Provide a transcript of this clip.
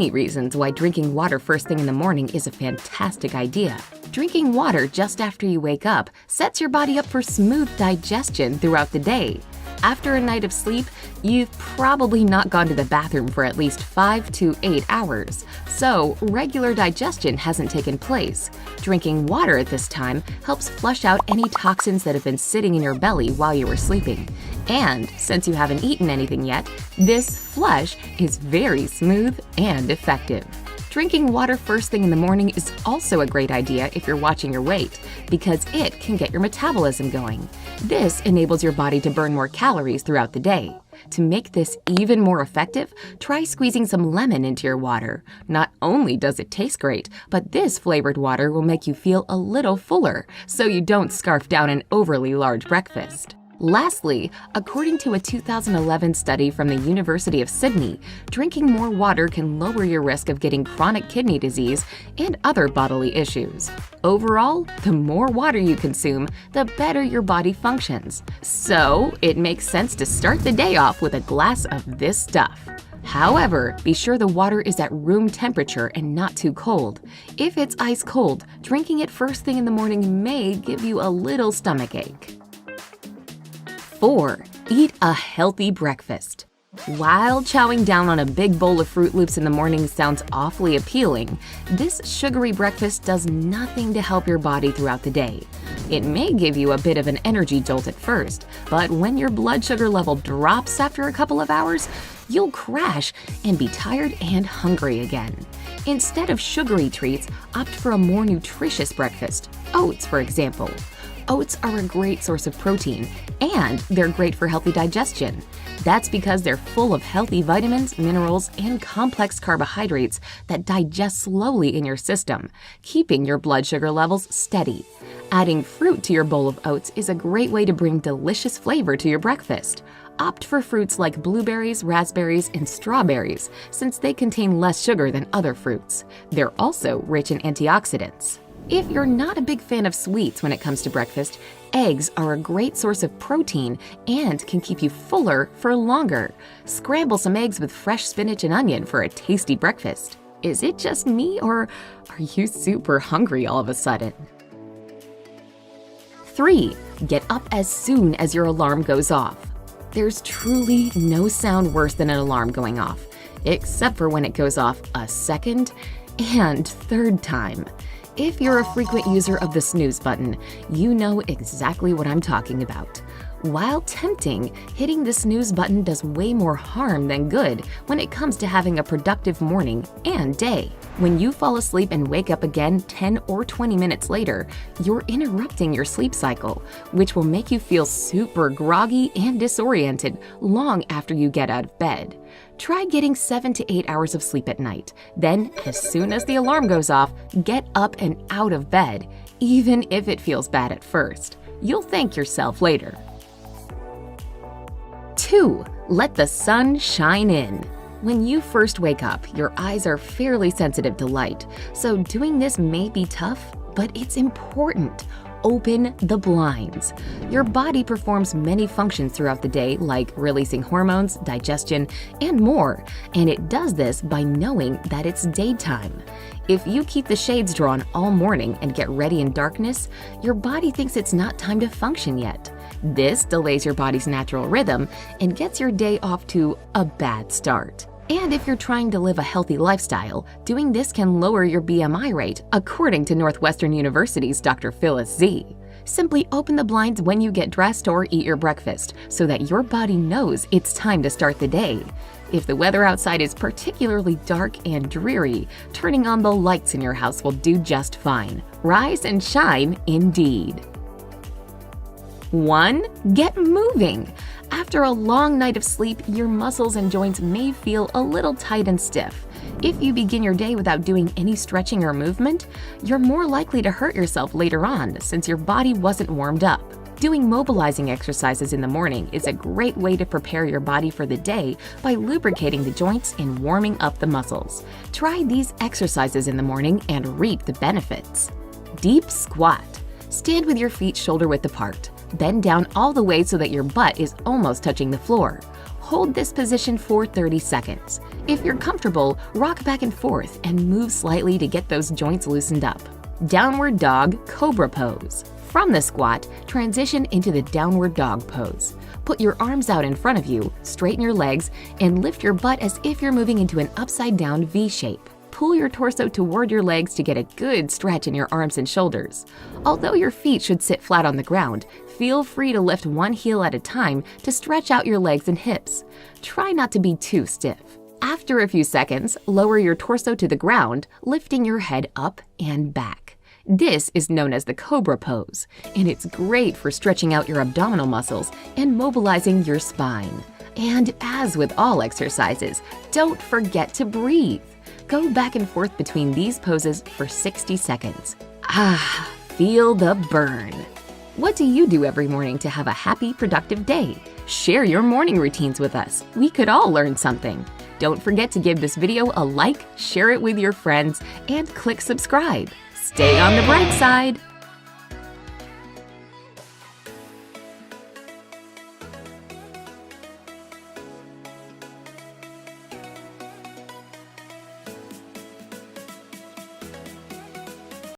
many reasons why drinking water first thing in the morning is a fantastic idea. Drinking water just after you wake up sets your body up for smooth digestion throughout the day. After a night of sleep, you've probably not gone to the bathroom for at least 5 to 8 hours, so regular digestion hasn't taken place. Drinking water at this time helps flush out any toxins that have been sitting in your belly while you were sleeping. And since you haven't eaten anything yet, this flush is very smooth and effective. Drinking water first thing in the morning is also a great idea if you're watching your weight, because it can get your metabolism going. This enables your body to burn more calories throughout the day. To make this even more effective, try squeezing some lemon into your water. Not only does it taste great, but this flavored water will make you feel a little fuller, so you don't scarf down an overly large breakfast. Lastly, according to a 2011 study from the University of Sydney, drinking more water can lower your risk of getting chronic kidney disease and other bodily issues. Overall, the more water you consume, the better your body functions. So, it makes sense to start the day off with a glass of this stuff. However, be sure the water is at room temperature and not too cold. If it's ice cold, drinking it first thing in the morning may give you a little stomachache. 4. Eat a healthy breakfast. While chowing down on a big bowl of Fruit Loops in the morning sounds awfully appealing, this sugary breakfast does nothing to help your body throughout the day. It may give you a bit of an energy jolt at first, but when your blood sugar level drops after a couple of hours, you'll crash and be tired and hungry again. Instead of sugary treats, opt for a more nutritious breakfast. Oats, for example. Oats are a great source of protein, and they're great for healthy digestion. That's because they're full of healthy vitamins, minerals, and complex carbohydrates that digest slowly in your system, keeping your blood sugar levels steady. Adding fruit to your bowl of oats is a great way to bring delicious flavor to your breakfast. Opt for fruits like blueberries, raspberries, and strawberries, since they contain less sugar than other fruits. They're also rich in antioxidants. If you're not a big fan of sweets when it comes to breakfast, eggs are a great source of protein and can keep you fuller for longer. Scramble some eggs with fresh spinach and onion for a tasty breakfast. Is it just me, or are you super hungry all of a sudden? 3. Get up as soon as your alarm goes off. There's truly no sound worse than an alarm going off, except for when it goes off a second and third time. If you're a frequent user of the snooze button, you know exactly what I'm talking about. While tempting, hitting the snooze button does way more harm than good when it comes to having a productive morning and day. When you fall asleep and wake up again 10 or 20 minutes later, you're interrupting your sleep cycle, which will make you feel super groggy and disoriented long after you get out of bed. Try getting 7 to 8 hours of sleep at night. Then, as soon as the alarm goes off, get up and out of bed, even if it feels bad at first. You'll thank yourself later. 2. Let the sun shine in. When you first wake up, your eyes are fairly sensitive to light, so doing this may be tough, but it's important. Open the blinds. Your body performs many functions throughout the day, like releasing hormones, digestion, and more, and it does this by knowing that it's daytime. If you keep the shades drawn all morning and get ready in darkness, your body thinks it's not time to function yet. This delays your body's natural rhythm and gets your day off to a bad start. And if you're trying to live a healthy lifestyle, doing this can lower your BMI rate, according to Northwestern University's Dr. Phyllis Z. Simply open the blinds when you get dressed or eat your breakfast, so that your body knows it's time to start the day. If the weather outside is particularly dark and dreary, turning on the lights in your house will do just fine. Rise and shine indeed. 1. Get moving. After a long night of sleep, your muscles and joints may feel a little tight and stiff. If you begin your day without doing any stretching or movement, you're more likely to hurt yourself later on since your body wasn't warmed up. Doing mobilizing exercises in the morning is a great way to prepare your body for the day by lubricating the joints and warming up the muscles. Try these exercises in the morning and reap the benefits. Deep squat. Stand with your feet shoulder width apart. Bend down all the way so that your butt is almost touching the floor. Hold this position for 30 seconds. If you're comfortable, rock back and forth and move slightly to get those joints loosened up. Downward Dog Cobra Pose. From the squat, transition into the downward dog pose. Put your arms out in front of you, straighten your legs, and lift your butt as if you're moving into an upside-down V shape. Pull your torso toward your legs to get a good stretch in your arms and shoulders. Although your feet should sit flat on the ground, feel free to lift one heel at a time to stretch out your legs and hips. Try not to be too stiff. After a few seconds, lower your torso to the ground, lifting your head up and back. This is known as the Cobra Pose, and it's great for stretching out your abdominal muscles and mobilizing your spine. And as with all exercises, don't forget to breathe. Go back and forth between these poses for 60 seconds. Feel the burn. What do you do every morning to have a happy, productive day? Share your morning routines with us. We could all learn something. Don't forget to give this video a like, share it with your friends, and click subscribe. Stay on the bright side.